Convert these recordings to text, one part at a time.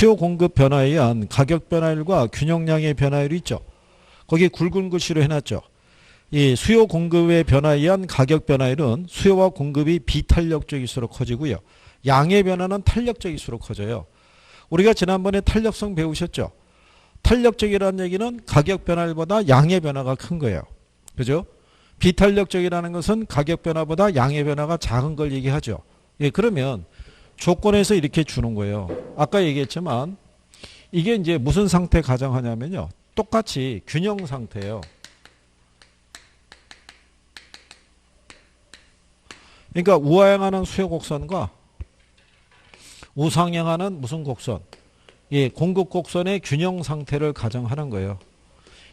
수요 공급 변화에 의한 가격 변화율과 균형량의 변화율이 있죠. 거기 굵은 글씨로 해놨죠. 이 수요 공급의 변화에 의한 가격 변화율은 수요와 공급이 비탄력적일수록 커지고요. 양의 변화는 탄력적일수록 커져요. 우리가 지난번에 탄력성 배우셨죠. 탄력적이라는 얘기는 가격 변화율보다 양의 변화가 큰 거예요. 그죠? 비탄력적이라는 것은 가격 변화보다 양의 변화가 작은 걸 얘기하죠. 예, 그러면 조건에서 이렇게 주는 거예요. 아까 얘기했지만 이게 이제 무슨 상태 가정하냐면요. 똑같이 균형 상태예요. 그러니까 우하향하는 수요 곡선과 우상향하는 무슨 곡선? 예, 공급 곡선의 균형 상태를 가정하는 거예요.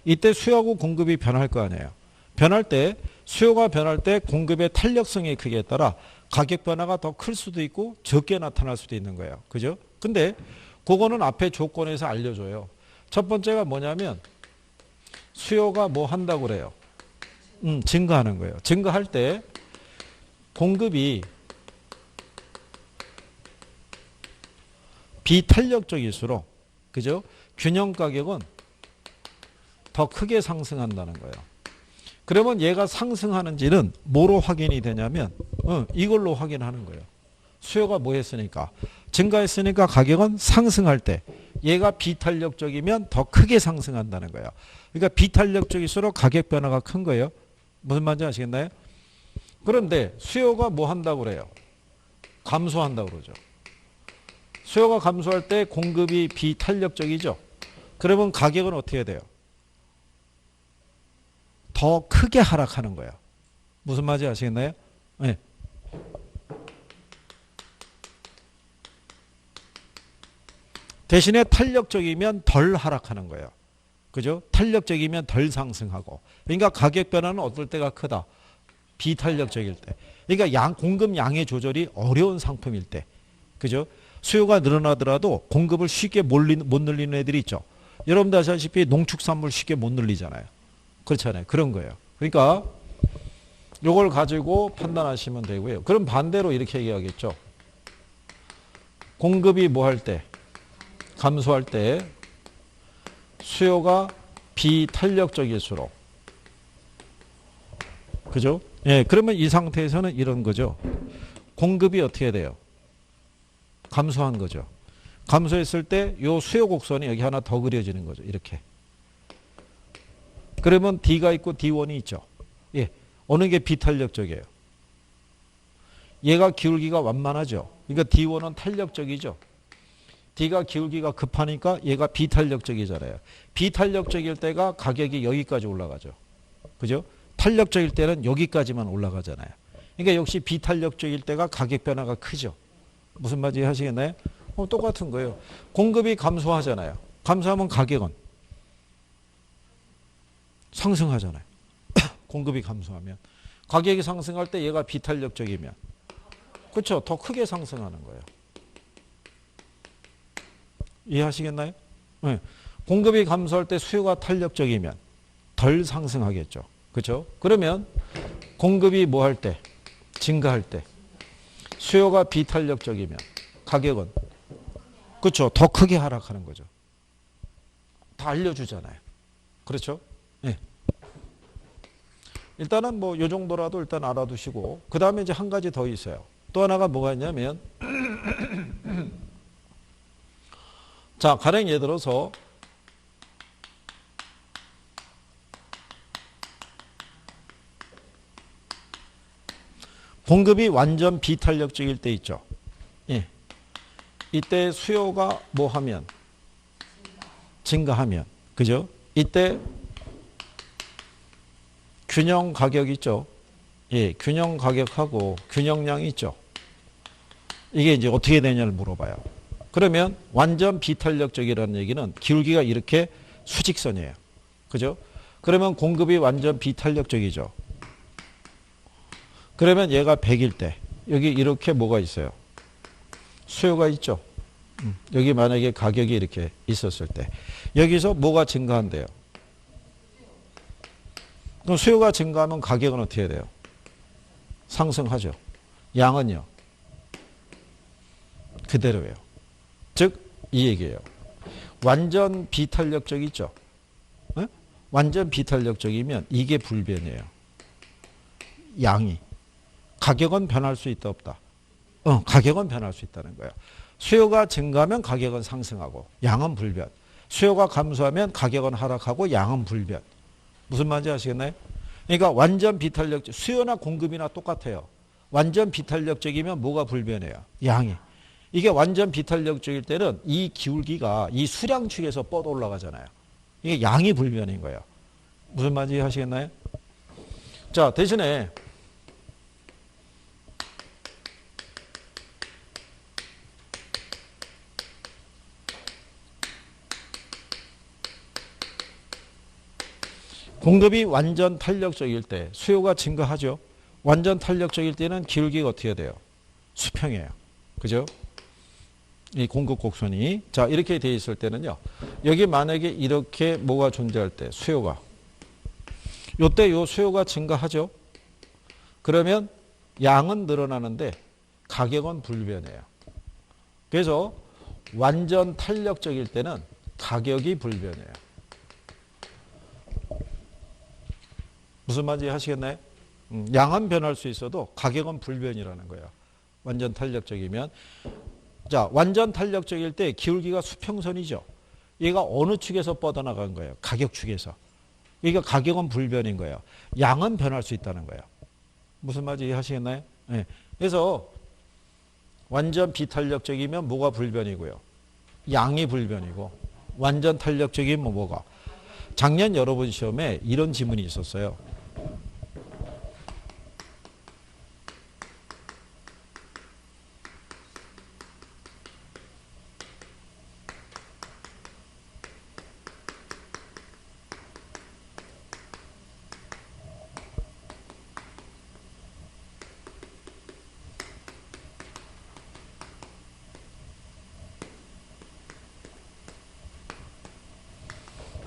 이때 수요하고 공급이 변할 거 아니에요. 변할 때 수요가 변할 때 공급의 탄력성의 크기에 따라 가격 변화가 더 클 수도 있고 적게 나타날 수도 있는 거예요. 그죠? 근데 그거는 앞에 조건에서 알려줘요. 첫 번째가 뭐냐면 수요가 뭐 한다고 그래요? 증가하는 거예요. 증가할 때 공급이 비탄력적일수록 그죠? 균형 가격은 더 크게 상승한다는 거예요. 그러면 얘가 상승하는지는 뭐로 확인이 되냐면 이걸로 확인하는 거예요. 수요가 뭐 했으니까 증가했으니까 가격은 상승할 때 얘가 비탄력적이면 더 크게 상승한다는 거예요. 그러니까 비탄력적일수록 가격 변화가 큰 거예요. 무슨 말인지 아시겠나요? 그런데 수요가 뭐 한다고 그래요? 감소한다고 그러죠. 수요가 감소할 때 공급이 비탄력적이죠. 그러면 가격은 어떻게 돼요? 더 크게 하락하는 거예요. 무슨 말인지 아시겠나요? 네. 대신에 탄력적이면 덜 하락하는 거예요. 그죠? 탄력적이면 덜 상승하고. 그러니까 가격 변화는 어떨 때가 크다? 비탄력적일 때. 그러니까 공급 양의 조절이 어려운 상품일 때. 그죠? 수요가 늘어나더라도 공급을 쉽게 못 늘리는 애들이 있죠. 여러분들 아시다시피 농축산물 쉽게 못 늘리잖아요. 그렇잖아요. 그런 거예요. 그러니까 이걸 가지고 판단하시면 되고요. 그럼 반대로 이렇게 얘기하겠죠. 공급이 뭐 할 때? 감소할 때 수요가 비탄력적일수록 그죠? 예, 그러면 이 상태에서는 이런 거죠. 공급이 어떻게 돼요? 감소한 거죠. 감소했을 때 요 수요 곡선이 여기 하나 더 그려지는 거죠. 이렇게. 그러면 D가 있고 D1이 있죠. 예. 어느 게 비탄력적이에요? 얘가 기울기가 완만하죠. 그러니까 D1은 탄력적이죠. D가 기울기가 급하니까 얘가 비탄력적이잖아요. 비탄력적일 때가 가격이 여기까지 올라가죠. 그죠? 탄력적일 때는 여기까지만 올라가잖아요. 그러니까 역시 비탄력적일 때가 가격 변화가 크죠. 무슨 말인지 하시겠나요? 똑같은 거예요. 공급이 감소하잖아요. 감소하면 가격은 상승하잖아요. 공급이 감소하면. 가격이 상승할 때 얘가 비탄력적이면. 그렇죠. 더 크게 상승하는 거예요. 이해하시겠나요? 네. 공급이 감소할 때 수요가 탄력적이면 덜 상승하겠죠. 그렇죠? 그러면 공급이 뭐 할 때? 증가할 때. 수요가 비탄력적이면 가격은 그렇죠. 더 크게 하락하는 거죠. 다 알려주잖아요. 그렇죠? 네. 일단은 뭐 요 정도라도 일단 알아두시고 그 다음에 이제 한 가지 더 있어요. 또 하나가 뭐가 있냐면 자, 가령 예를 들어서 공급이 완전 비탄력적일 때 있죠. 예. 이때 수요가 뭐 하면? 증가하면. 그죠? 이때 균형 가격 있죠. 예, 균형 가격하고 균형량이 있죠. 이게 이제 어떻게 되냐를 물어봐요. 그러면 완전 비탄력적이라는 얘기는 기울기가 이렇게 수직선이에요. 그죠? 그러면 공급이 완전 비탄력적이죠. 그러면 얘가 100일 때 여기 이렇게 뭐가 있어요? 수요가 있죠. 여기 만약에 가격이 이렇게 있었을 때 여기서 뭐가 증가한대요? 그럼 수요가 증가하면 가격은 어떻게 돼요? 상승하죠. 양은요? 그대로예요. 즉 이 얘기예요. 완전 비탄력적 있죠. 네? 완전 비탄력적이면 이게 불변이에요. 양이. 가격은 변할 수 있다 없다. 가격은 변할 수 있다는 거예요. 수요가 증가하면 가격은 상승하고 양은 불변. 수요가 감소하면 가격은 하락하고 양은 불변. 무슨 말인지 아시겠나요? 그러니까 완전 비탄력적, 수요나 공급이나 똑같아요. 완전 비탄력적이면 뭐가 불변해요? 양이. 이게 완전 비탄력적일 때는 이 기울기가 이 수량축에서 뻗어 올라가잖아요. 이게 양이 불변인 거예요. 무슨 말인지 아시겠나요? 자, 대신에 공급이 완전 탄력적일 때 수요가 증가하죠. 완전 탄력적일 때는 기울기가 어떻게 돼요? 수평이에요. 그죠? 이 공급 곡선이. 자, 이렇게 돼 있을 때는요. 여기 만약에 이렇게 뭐가 존재할 때 수요가. 요때 요 수요가 증가하죠. 그러면 양은 늘어나는데 가격은 불변해요. 그래서 완전 탄력적일 때는 가격이 불변해요. 무슨 말인지 하시겠나요? 양은 변할 수 있어도 가격은 불변이라는 거예요. 완전 탄력적이면. 자, 완전 탄력적일 때 기울기가 수평선이죠. 얘가 어느 축에서 뻗어나간 거예요? 가격 축에서. 그러니까 가격은 불변인 거예요. 양은 변할 수 있다는 거예요. 무슨 말인지 하시겠나요? 네. 그래서 완전 비탄력적이면 뭐가 불변이고요? 양이 불변이고, 완전 탄력적이면 뭐가? 작년 여러분 시험에 이런 지문이 있었어요.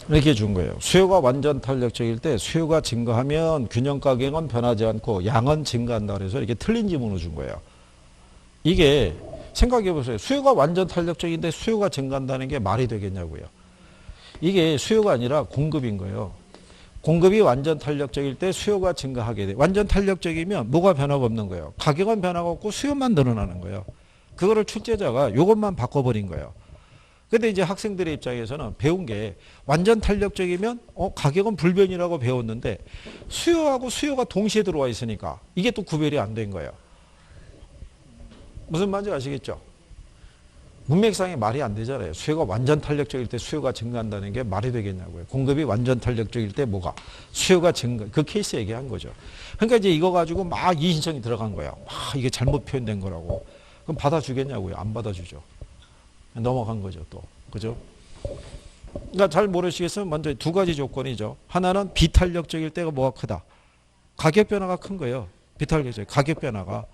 이렇게 준 거예요. 수요가 완전 탄력적일 때 수요가 증가하면 균형 가격은 변하지 않고 양은 증가한다 그래서 이렇게 틀린 지문을 준 거예요. 이게 생각해 보세요. 수요가 완전 탄력적인데 수요가 증가한다는 게 말이 되겠냐고요. 이게 수요가 아니라 공급인 거예요. 공급이 완전 탄력적일 때 수요가 증가하게 돼. 완전 탄력적이면 뭐가 변화가 없는 거예요. 가격은 변화가 없고 수요만 늘어나는 거예요. 그거를 출제자가 이것만 바꿔버린 거예요. 근데 이제 학생들의 입장에서는 배운 게 완전 탄력적이면 가격은 불변이라고 배웠는데 수요하고 수요가 동시에 들어와 있으니까 이게 또 구별이 안 된 거예요. 무슨 말인지 아시겠죠? 문맥상에 말이 안 되잖아요. 수요가 완전 탄력적일 때 수요가 증가한다는 게 말이 되겠냐고요. 공급이 완전 탄력적일 때 뭐가? 수요가 증가. 그 케이스 얘기한 거죠. 그러니까 이제 이거 가지고 막 이신청이 들어간 거예요. 이게 잘못 표현된 거라고. 그럼 받아주겠냐고요. 안 받아주죠. 넘어간 거죠, 또. 그죠? 그러니까 잘 모르시겠으면 먼저 두 가지 조건이죠. 하나는 비탄력적일 때가 뭐가 크다? 가격 변화가 큰 거예요. 비탄력적, 가격 변화가.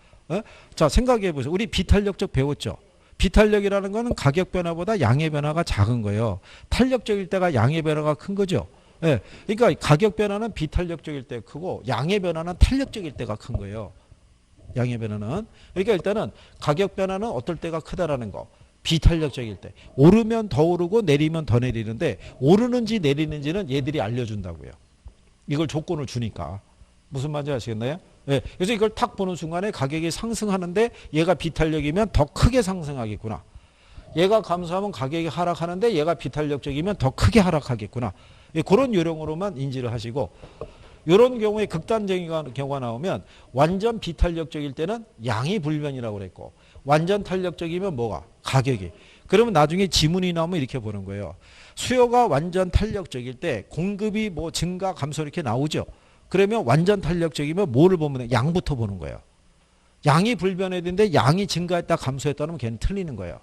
자, 생각해 보세요. 우리 비탄력적 배웠죠? 비탄력이라는 거는 가격 변화보다 양의 변화가 작은 거예요. 탄력적일 때가 양의 변화가 큰 거죠. 예. 그러니까 가격 변화는 비탄력적일 때 크고 양의 변화는 탄력적일 때가 큰 거예요. 양의 변화는. 그러니까 일단은 가격 변화는 어떨 때가 크다라는 거. 비탄력적일 때. 오르면 더 오르고 내리면 더 내리는데 오르는지 내리는지는 얘들이 알려준다고요. 이걸 조건을 주니까. 무슨 말인지 아시겠나요? 네. 그래서 이걸 탁 보는 순간에 가격이 상승하는데 얘가 비탄력이면 더 크게 상승하겠구나. 얘가 감소하면 가격이 하락하는데 얘가 비탄력적이면 더 크게 하락하겠구나. 그런 요령으로만 인지를 하시고 이런 경우에 극단적인 경우가 나오면 완전 비탄력적일 때는 양이 불변이라고 그랬고 완전 탄력적이면 뭐가? 가격이. 그러면 나중에 지문이 나오면 이렇게 보는 거예요. 수요가 완전 탄력적일 때 공급이 뭐 증가 감소 이렇게 나오죠. 그러면 완전 탄력적이면 뭐를 보면 돼? 양부터 보는 거예요. 양이 불변해야 되는데 양이 증가했다 감소했다면 걔는 틀리는 거예요.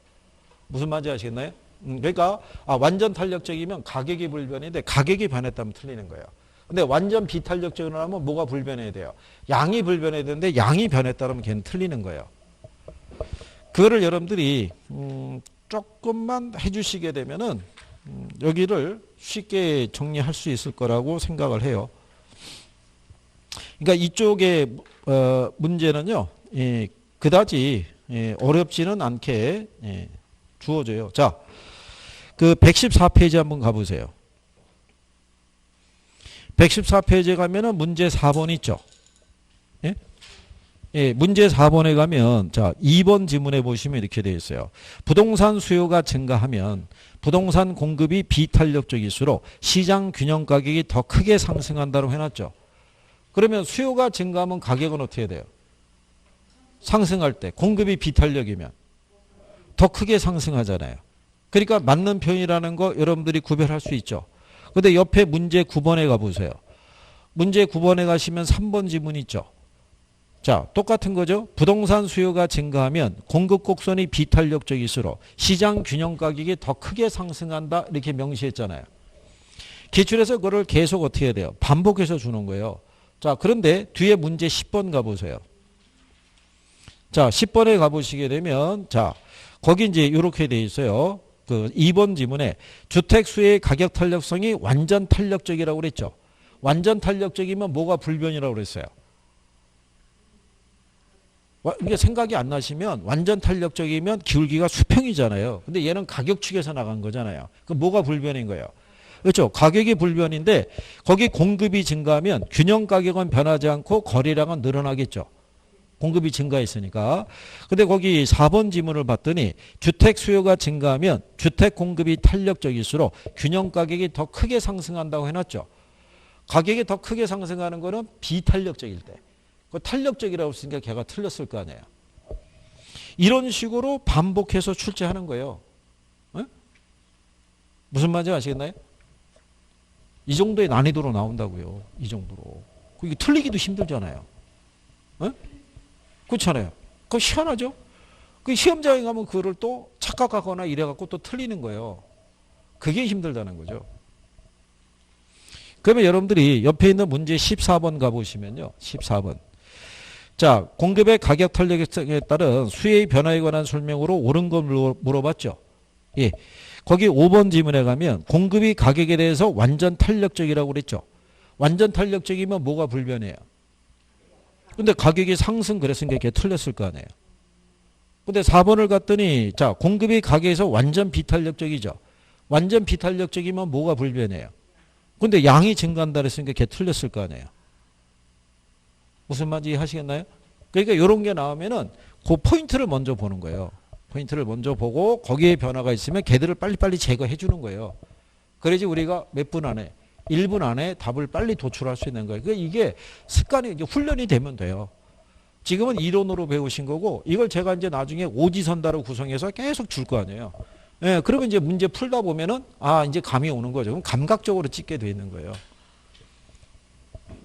무슨 말인지 아시겠나요? 그러니까 완전 탄력적이면 가격이 불변인데 가격이 변했다면 틀리는 거예요. 근데 완전 비탄력적이라면 뭐가 불변해야 돼요? 양이 불변해야 되는데 양이 변했다면 걔는 틀리는 거예요. 그거를 여러분들이 조금만 해주시게 되면은 여기를 쉽게 정리할 수 있을 거라고 생각을 해요. 그러니까 이쪽의 문제는요, 그다지 어렵지는 않게 주어져요. 자, 그 114페이지 한번 가보세요. 114페이지에 가면은 문제 4번 있죠. 예? 예, 문제 4번에 가면 자, 2번 지문에 보시면 이렇게 되어 있어요. 부동산 수요가 증가하면 부동산 공급이 비탄력적일수록 시장 균형 가격이 더 크게 상승한다고 해놨죠. 그러면 수요가 증가하면 가격은 어떻게 돼요? 상승할 때 공급이 비탄력이면 더 크게 상승하잖아요. 그러니까 맞는 표현이라는 거 여러분들이 구별할 수 있죠. 근데 옆에 문제 9번에 가보세요. 문제 9번에 가시면 3번 지문 있죠. 자, 똑같은 거죠. 부동산 수요가 증가하면 공급 곡선이 비탄력적일수록 시장 균형 가격이 더 크게 상승한다 이렇게 명시했잖아요. 기출에서 그걸 계속 어떻게 해야 돼요? 반복해서 주는 거예요. 자, 그런데 뒤에 문제 10번 가보세요. 자, 10번에 가보시게 되면 자, 거기 이제 이렇게 돼 있어요. 그 2번 지문에 주택 수요의 가격 탄력성이 완전 탄력적이라고 그랬죠. 완전 탄력적이면 뭐가 불변이라고 그랬어요? 이게 생각이 안 나시면 완전 탄력적이면 기울기가 수평이잖아요. 근데 얘는 가격 측에서 나간 거잖아요. 그럼 뭐가 불변인 거예요? 그렇죠. 가격이 불변인데 거기 공급이 증가하면 균형 가격은 변하지 않고 거래량은 늘어나겠죠. 공급이 증가했으니까. 근데 거기 4번 지문을 봤더니 주택 수요가 증가하면 주택 공급이 탄력적일수록 균형 가격이 더 크게 상승한다고 해놨죠. 가격이 더 크게 상승하는 거는 비탄력적일 때. 그 탄력적이라고 했으니까 걔가 틀렸을 거 아니에요. 이런 식으로 반복해서 출제하는 거예요. 에? 무슨 말인지 아시겠나요? 이 정도의 난이도로 나온다고요. 이 정도로. 이게 틀리기도 힘들잖아요. 에? 그렇잖아요. 그거 희한하죠? 그 시험장에 가면 그거를 또 착각하거나 이래갖고 또 틀리는 거예요. 그게 힘들다는 거죠. 그러면 여러분들이 옆에 있는 문제 14번 가보시면요. 14번. 자, 공급의 가격 탄력성에 따른 수요의 변화에 관한 설명으로 옳은 걸 물어봤죠. 예. 거기 5번 지문에 가면 공급이 가격에 대해서 완전 탄력적이라고 그랬죠. 완전 탄력적이면 뭐가 불변해요? 근데 가격이 상승 그랬으니까 이게 틀렸을 거 아니에요. 근데 4번을 갔더니 자, 공급이 가격에서 완전 비탄력적이죠. 완전 비탄력적이면 뭐가 불변해요? 근데 양이 증가한다 그랬으니까 이게 틀렸을 거 아니에요. 무슨 말인지 하시겠나요? 그러니까 이런 게 나오면은 그 포인트를 먼저 보는 거예요. 포인트를 먼저 보고 거기에 변화가 있으면 걔들을 빨리빨리 제거해 주는 거예요. 그래야지 우리가 몇 분 안에 1분 안에 답을 빨리 도출할 수 있는 거예요. 그러니까 이게 습관이 이제 훈련이 되면 돼요. 지금은 이론으로 배우신 거고 이걸 제가 이제 나중에 오지선다로 구성해서 계속 줄 거 아니에요. 예, 그러면 이제 문제 풀다 보면은 아, 이제 감이 오는 거죠. 그럼 감각적으로 찍게 돼 있는 거예요.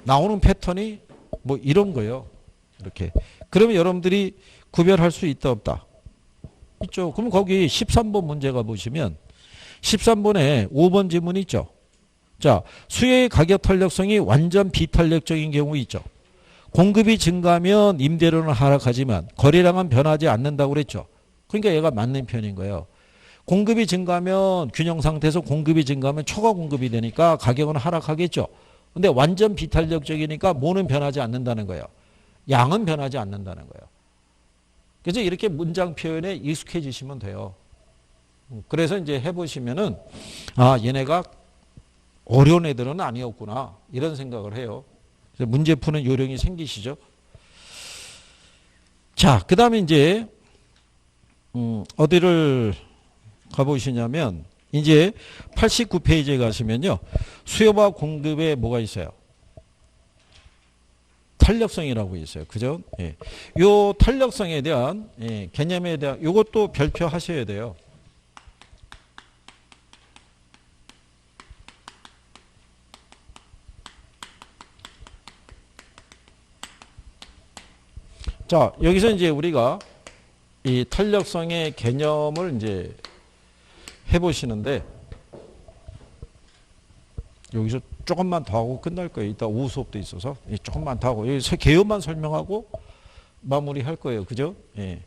나오는 패턴이 뭐 이런 거예요. 이렇게. 그러면 여러분들이 구별할 수 있다 없다? 있죠. 그럼 거기 13번 문제가 보시면 13번에 5번 지문이 있죠. 자, 수요의 가격 탄력성이 완전 비탄력적인 경우 있죠. 공급이 증가하면 임대료는 하락하지만 거래량은 변하지 않는다고 그랬죠. 그러니까 얘가 맞는 편인 거예요. 공급이 증가하면 균형 상태에서 공급이 증가하면 초과 공급이 되니까 가격은 하락하겠죠. 근데 완전 비탄력적이니까 뭐는 변하지 않는다는 거예요. 양은 변하지 않는다는 거예요. 그래서 이렇게 문장 표현에 익숙해지시면 돼요. 그래서 이제 해보시면은 아, 얘네가 어려운 애들은 아니었구나 이런 생각을 해요. 그래서 문제 푸는 요령이 생기시죠. 자, 그 다음에 이제 어디를 가보시냐면 이제 89페이지에 가시면요. 수요와 공급에 뭐가 있어요? 탄력성이라고 있어요. 그죠? 예. 요 탄력성에 대한 예, 개념에 대한 요것도 별표 하셔야 돼요. 자, 여기서 이제 우리가 이 탄력성의 개념을 이제 해보시는데 여기서 조금만 더 하고 끝날 거예요. 이따 오후 수업도 있어서 조금만 더 하고 여기 개요만 설명하고 마무리할 거예요. 그죠? 예.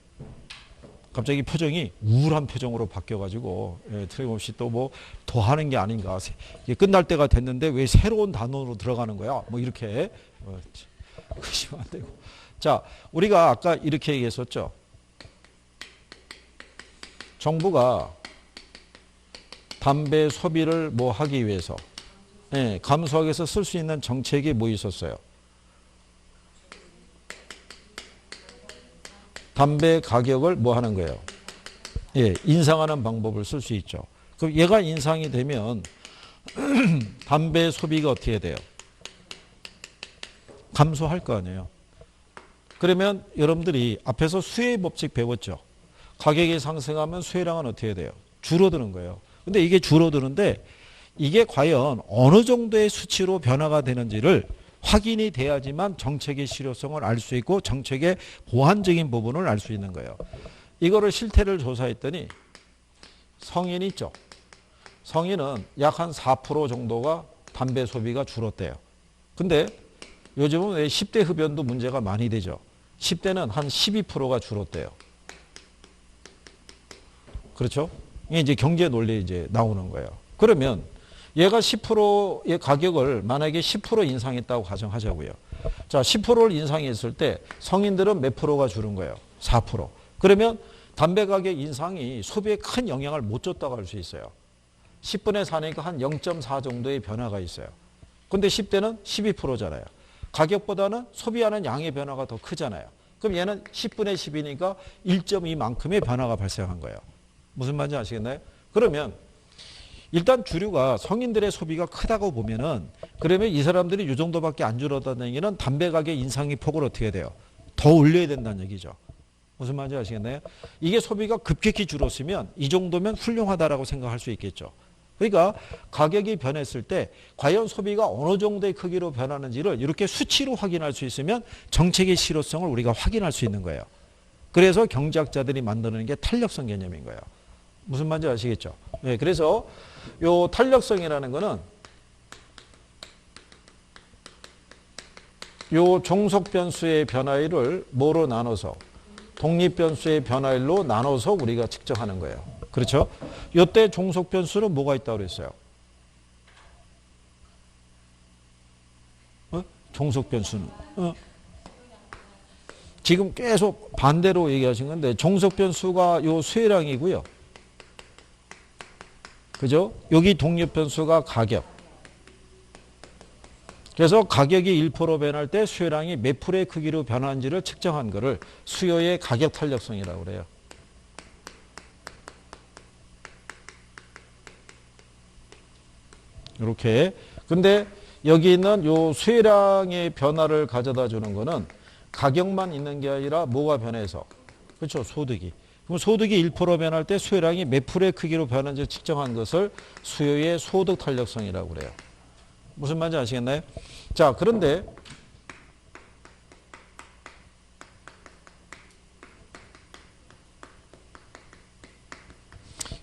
갑자기 표정이 우울한 표정으로 바뀌어가지고 예, 틀림없이 또 뭐 더 하는 게 아닌가. 이게 끝날 때가 됐는데 왜 새로운 단원으로 들어가는 거야? 뭐 이렇게 그러시면 안 되고. 자, 우리가 아까 이렇게 얘기했었죠. 정부가 담배 소비를 뭐 하기 위해서 감소하기 위해서 쓸 수 있는 정책이 뭐 있었어요? 담배 가격을 뭐 하는 거예요? 인상하는 방법을 쓸 수 있죠. 그럼 얘가 인상이 되면 담배 소비가 어떻게 돼요? 감소할 거 아니에요. 그러면 여러분들이 앞에서 수혜의 법칙 배웠죠. 가격이 상승하면 수혜량은 어떻게 돼요? 줄어드는 거예요. 근데 이게 줄어드는데 이게 과연 어느 정도의 수치로 변화가 되는지를 확인이 돼야지만 정책의 실효성을 알 수 있고 정책의 보완적인 부분을 알 수 있는 거예요. 이거를 실태를 조사했더니 성인 있죠. 성인은 약 한 4% 정도가 담배 소비가 줄었대요. 근데 요즘은 왜 10대 흡연도 문제가 많이 되죠. 10대는 한 12%가 줄었대요. 그렇죠? 이게 이제 경제 논리 이제 나오는 거예요. 그러면 얘가 10%의 가격을 만약에 10% 인상했다고 가정하자고요. 자, 10%를 인상했을 때 성인들은 몇 프로가 줄은 거예요? 4%. 그러면 담배 가격 인상이 소비에 큰 영향을 못 줬다고 할 수 있어요. 10분의 4니까 한 0.4 정도의 변화가 있어요. 근데 10대는 12%잖아요. 가격보다는 소비하는 양의 변화가 더 크잖아요. 그럼 얘는 10분의 10이니까 1.2만큼의 변화가 발생한 거예요. 무슨 말인지 아시겠나요? 그러면 일단 주류가 성인들의 소비가 크다고 보면은 그러면 이 사람들이 이 정도밖에 안 줄었다는 얘기는 담배 가격 인상의 폭을 어떻게 돼요? 더 올려야 된다는 얘기죠. 무슨 말인지 아시겠나요? 이게 소비가 급격히 줄었으면 이 정도면 훌륭하다라고 생각할 수 있겠죠. 그러니까 가격이 변했을 때 과연 소비가 어느 정도의 크기로 변하는지를 이렇게 수치로 확인할 수 있으면 정책의 실효성을 우리가 확인할 수 있는 거예요. 그래서 경제학자들이 만드는 게 탄력성 개념인 거예요. 무슨 말인지 아시겠죠? 네, 그래서 요 탄력성이라는 거는 요 종속 변수의 변화율을 뭐로 나눠서 독립 변수의 변화율로 나눠서 우리가 측정하는 거예요. 그렇죠? 이때 종속 변수는 뭐가 있다고 그랬어요? 종속 변수는 지금 계속 반대로 얘기하신 건데 종속 변수가 요 수혜량이고요. 그죠? 여기 독립 변수가 가격. 그래서 가격이 1% 변할 때 수혜량이 몇 프로의 크기로 변하는지를 측정한 거를 수요의 가격 탄력성이라고 그래요. 이렇게. 근데 여기 있는 요 수혜량의 변화를 가져다 주는 거는 가격만 있는 게 아니라 뭐가 변해서? 그렇죠. 소득이. 그럼 소득이 1% 변할 때 수혜량이 몇 프로의 크기로 변하는지 측정한 것을 수요의 소득 탄력성이라고 그래요. 무슨 말인지 아시겠나요? 자, 그런데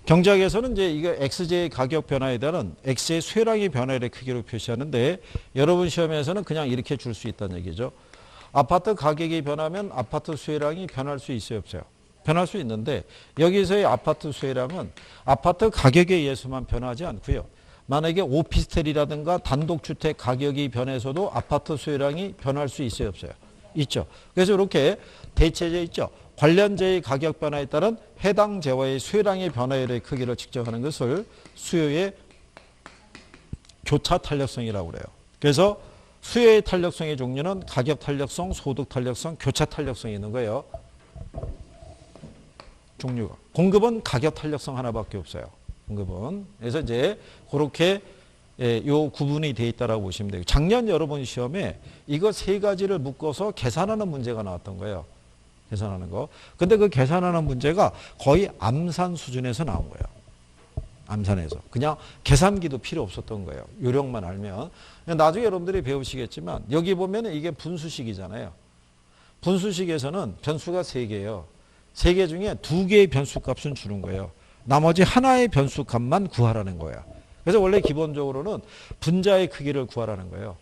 경제학에서는 이제 이거 XJ의 가격 변화에 대한 X의 수혜량의 변화의 크기로 표시하는데 여러분 시험에서는 그냥 이렇게 줄 수 있다는 얘기죠. 아파트 가격이 변하면 아파트 수혜량이 변할 수 있어요, 없어요? 변할 수 있는데 여기서의 아파트 수혜량은 아파트 가격에 의해서만 변하지 않고요. 만약에 오피스텔이라든가 단독주택 가격이 변해서도 아파트 수혜량이 변할 수 있어요, 없어요? 있죠. 그래서 이렇게 대체제 있죠. 관련재의 가격 변화에 따른 해당 재화의 수혜량의 변화율의 크기를 측정하는 것을 수요의 교차 탄력성이라고 그래요. 그래서 수요의 탄력성의 종류는 가격 탄력성, 소득 탄력성, 교차 탄력성이 있는 거예요. 종류가. 공급은 가격 탄력성 하나밖에 없어요. 공급은. 그래서 이제 그렇게 요 구분이 돼 있다라고 보시면 돼요. 작년 여러분 시험에 이거 세 가지를 묶어서 계산하는 문제가 나왔던 거예요. 계산하는 거. 근데 그 계산하는 문제가 거의 암산 수준에서 나온 거예요. 암산에서. 그냥 계산기도 필요 없었던 거예요. 요령만 알면. 나중에 여러분들이 배우시겠지만 여기 보면 이게 분수식이잖아요. 분수식에서는 변수가 3개예요. 3개 중에 2개의 변수값은 주는 거예요. 나머지 하나의 변수값만 구하라는 거예요. 그래서 원래 기본적으로는 분자의 크기를 구하라는 거예요.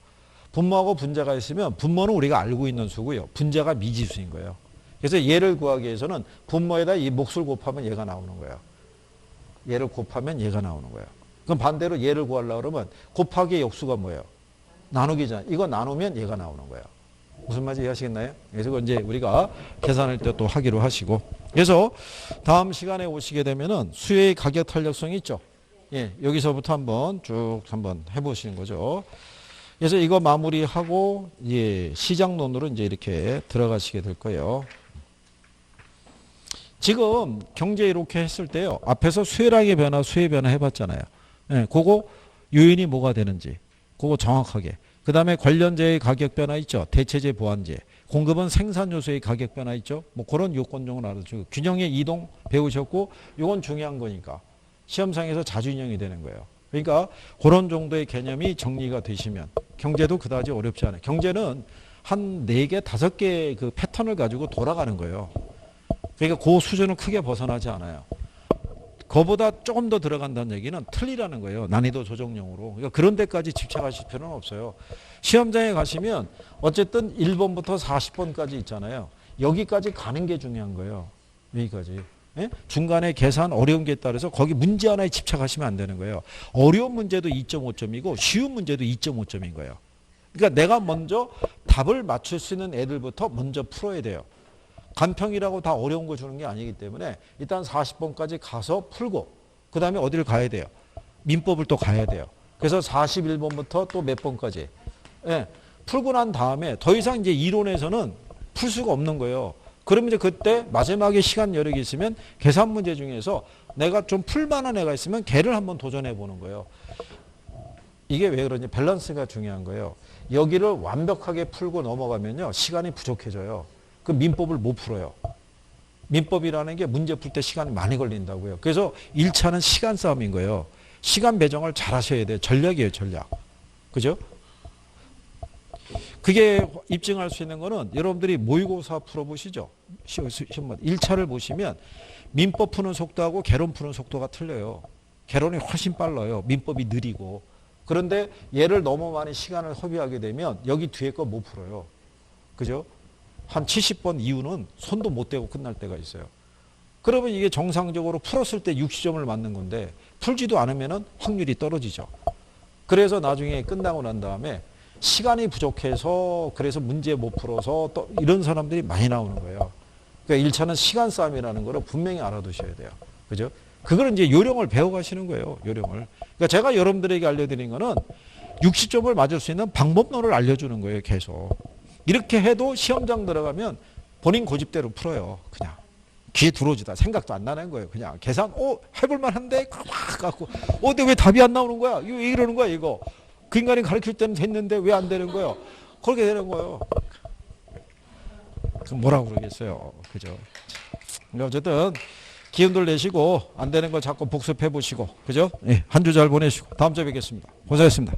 분모하고 분자가 있으면 분모는 우리가 알고 있는 수고요. 분자가 미지수인 거예요. 그래서 얘를 구하기 위해서는 분모에다 이 몫을 곱하면 얘가 나오는 거예요. 얘를 곱하면 얘가 나오는 거예요. 그럼 반대로 얘를 구하려고 그러면 곱하기의 역수가 뭐예요? 나누기잖아요. 이거 나누면 얘가 나오는 거예요. 무슨 말인지 이해하시겠나요? 그래서 이제 우리가 계산할 때 또 하기로 하시고. 그래서 다음 시간에 오시게 되면은 수요의 가격 탄력성이 있죠. 예, 여기서부터 한번 쭉 한번 해보시는 거죠. 그래서 이거 마무리하고 예, 시장론으로 이제 이렇게 들어가시게 될 거예요. 지금 경제 이렇게 했을 때요. 앞에서 수혜량의 변화, 수혜 변화 해봤잖아요. 예, 그거 요인이 뭐가 되는지, 그거 정확하게. 그 다음에 관련재의 가격 변화 있죠. 대체재, 보완재. 공급은 생산 요소의 가격 변화 있죠. 뭐 그런 요건종을 알아주고 균형의 이동 배우셨고, 이건 중요한 거니까 시험상에서 자주 인용이 되는 거예요. 그러니까 그런 정도의 개념이 정리가 되시면 경제도 그다지 어렵지 않아요. 경제는 한 4개, 5개 그 패턴을 가지고 돌아가는 거예요. 그러니까 그 수준은 크게 벗어나지 않아요. 그보다 조금 더 들어간다는 얘기는 틀리라는 거예요. 난이도 조정용으로. 그러니까 그런 데까지 집착하실 필요는 없어요. 시험장에 가시면 어쨌든 1번부터 40번까지 있잖아요. 여기까지 가는 게 중요한 거예요. 여기까지. 예? 중간에 계산 어려운 게 따라서 거기 문제 하나에 집착하시면 안 되는 거예요. 어려운 문제도 2.5점이고 쉬운 문제도 2.5점인 거예요. 그러니까 내가 먼저 답을 맞출 수 있는 애들부터 먼저 풀어야 돼요. 간평이라고 다 어려운 거 주는 게 아니기 때문에 일단 40번까지 가서 풀고 그 다음에 어디를 가야 돼요? 민법을 또 가야 돼요. 그래서 41번부터 또 몇 번까지 예, 풀고 난 다음에 더 이상 이제 이론에서는 풀 수가 없는 거예요. 그러면 이제 그때 마지막에 시간 여력이 있으면 계산 문제 중에서 내가 좀 풀만한 애가 있으면 걔를 한번 도전해 보는 거예요. 이게 왜 그러냐? 밸런스가 중요한 거예요. 여기를 완벽하게 풀고 넘어가면요. 시간이 부족해져요. 그 민법을 못 풀어요. 민법이라는 게 문제 풀 때 시간이 많이 걸린다고요. 그래서 1차는 시간 싸움인 거예요. 시간 배정을 잘 하셔야 돼요. 전략이에요, 전략. 그죠? 그게 입증할 수 있는 거는 여러분들이 모의고사 풀어보시죠. 1차를 보시면 민법 푸는 속도하고 개론 푸는 속도가 틀려요. 개론이 훨씬 빨라요. 민법이 느리고. 그런데 얘를 너무 많이 시간을 허비하게 되면 여기 뒤에 거 못 풀어요. 그죠? 한 70번 이후는 손도 못 대고 끝날 때가 있어요. 그러면 이게 정상적으로 풀었을 때 60점을 맞는 건데 풀지도 않으면 확률이 떨어지죠. 그래서 나중에 끝나고 난 다음에 시간이 부족해서 그래서 문제 못 풀어서 또 이런 사람들이 많이 나오는 거예요. 그러니까 1차는 시간 싸움이라는 걸 분명히 알아두셔야 돼요. 그죠? 그걸 이제 요령을 배워가시는 거예요. 요령을. 그러니까 제가 여러분들에게 알려드린 거는 60점을 맞을 수 있는 방법론을 알려주는 거예요. 계속. 이렇게 해도 시험장 들어가면 본인 고집대로 풀어요. 그냥. 귀에 들어오지다. 생각도 안 나는 거예요. 그냥 계산, 해볼만 한데? 막 갖고, 근데 왜 답이 안 나오는 거야? 이거 왜 이러는 거야, 이거? 그 인간이 가르칠 때는 됐는데 왜 안 되는 거예요? 그렇게 되는 거예요. 그럼 뭐라고 그러겠어요. 그죠? 어쨌든, 기운들 내시고, 안 되는 거 자꾸 복습해 보시고, 그죠? 예, 한 주 잘 보내시고, 다음 주에 뵙겠습니다. 고생하셨습니다.